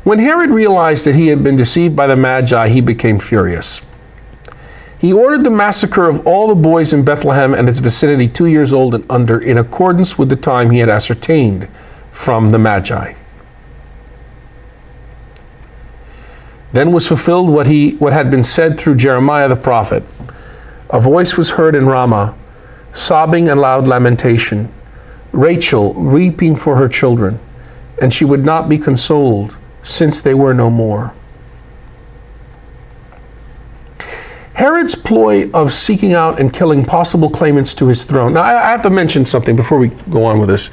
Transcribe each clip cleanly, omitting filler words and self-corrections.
When Herod realized that he had been deceived by the Magi, he became furious. He ordered the massacre of all the boys in Bethlehem and its vicinity 2 years old and under, in accordance with the time he had ascertained from the Magi. Then was fulfilled what had been said through Jeremiah the prophet. A voice was heard in Ramah, sobbing and loud lamentation, Rachel weeping for her children, and she would not be consoled, since they were no more. Herod's ploy of seeking out and killing possible claimants to his throne. Now, I have to mention something before we go on with this.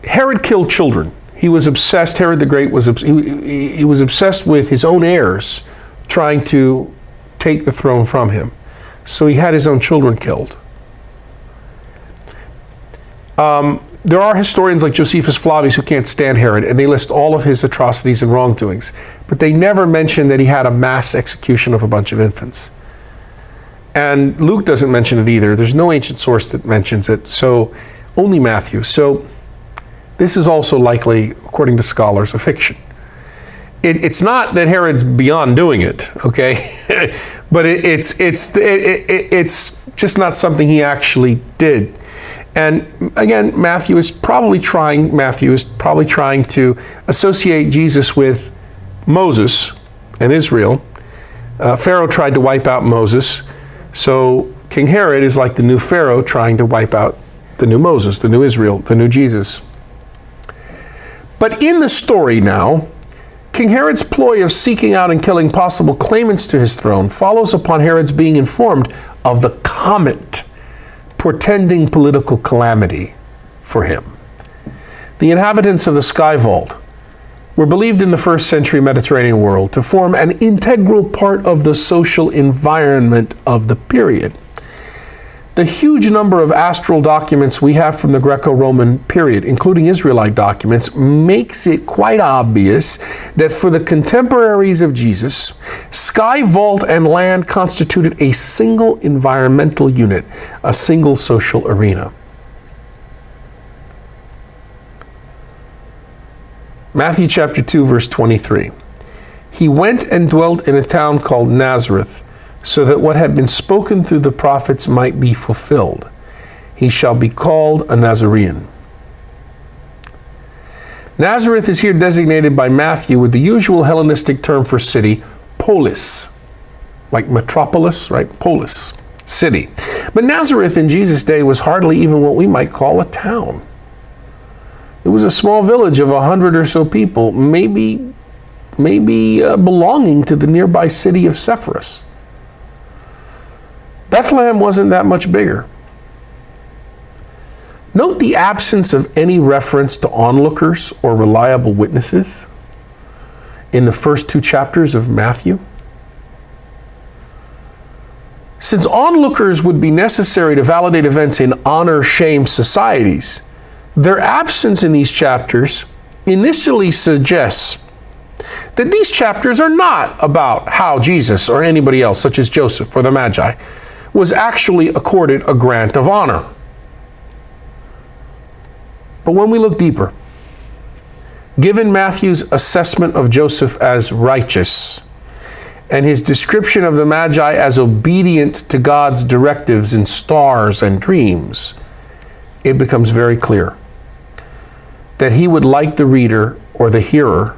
Herod killed children. He was obsessed. Herod the Great was he was obsessed with his own heirs, trying to take the throne from him. So he had his own children killed. There are historians like Josephus Flavius who can't stand Herod, and they list all of his atrocities and wrongdoings, but they never mention that he had a mass execution of a bunch of infants. And Luke doesn't mention it either. There's no ancient source that mentions it, so only Matthew. So this is also likely, according to scholars, a fiction. It's not that Herod's beyond doing it, okay? But it's just not something he actually did. And again, Matthew is probably trying to associate Jesus with Moses and Israel. Pharaoh tried to wipe out Moses, so King Herod is like the new Pharaoh trying to wipe out the new Moses, the new Israel, the new Jesus. But in the story now, King Herod's ploy of seeking out and killing possible claimants to his throne follows upon Herod's being informed of the comet portending political calamity for him. The inhabitants of the sky vault were believed in the first century Mediterranean world to form an integral part of the social environment of the period. The huge number of astral documents we have from the Greco-Roman period, including Israelite documents, makes it quite obvious that for the contemporaries of Jesus, sky, vault, and land constituted a single environmental unit, a single social arena. Matthew chapter 2, verse 23. He went and dwelt in a town called Nazareth, so that what had been spoken through the prophets might be fulfilled. He shall be called a Nazarene. Nazareth is here designated by Matthew with the usual Hellenistic term for city, polis. Like metropolis, right? Polis, city. But Nazareth in Jesus' day was hardly even what we might call a town. It was a small village of 100 or so people, maybe belonging to the nearby city of Sepphoris. Bethlehem wasn't that much bigger. Note the absence of any reference to onlookers or reliable witnesses in the first 2 chapters of Matthew. Since onlookers would be necessary to validate events in honor-shame societies, their absence in these chapters initially suggests that these chapters are not about how Jesus or anybody else, such as Joseph or the Magi, was actually accorded a grant of honor. But when we look deeper, given Matthew's assessment of Joseph as righteous and his description of the Magi as obedient to God's directives in stars and dreams, it becomes very clear that he would like the reader or the hearer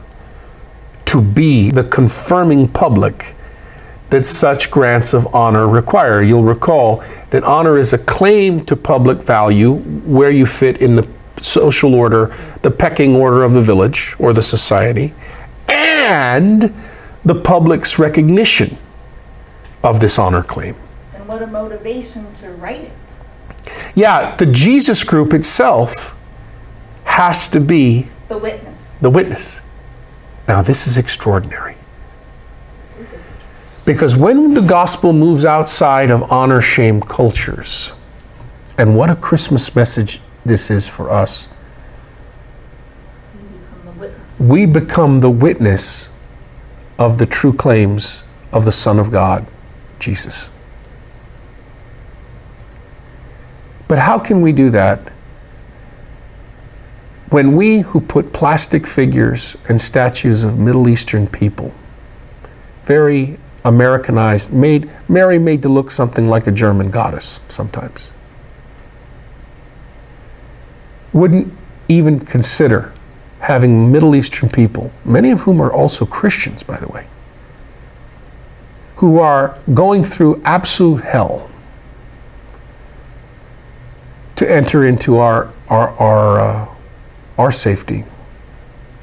to be the confirming public that such grants of honor require. You'll recall that honor is a claim to public value where you fit in the social order, the pecking order of the village or the society, and the public's recognition of this honor claim. And what a motivation to write it. Yeah, the Jesus group itself has to be the witness. The witness. Now, this is extraordinary. Because when the gospel moves outside of honor-shame cultures, and what a Christmas message this is for us, we become the witness of the true claims of the Son of God, Jesus. But how can we do that when we who put plastic figures and statues of Middle Eastern people, very Americanized, Mary made to look something like a German goddess sometimes, wouldn't even consider having Middle Eastern people, many of whom are also Christians, by the way, who are going through absolute hell to enter into our safety,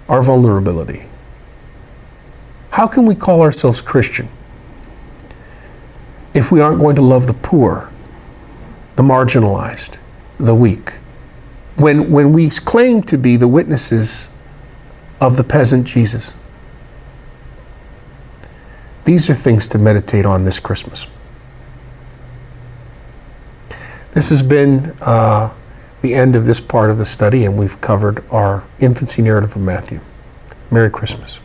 our vulnerability. How can we call ourselves Christian if we aren't going to love the poor, the marginalized, the weak? When we claim to be the witnesses of the peasant Jesus. These are things to meditate on this Christmas. This has been the end of this part of the study, and we've covered our infancy narrative of Matthew. Merry Christmas.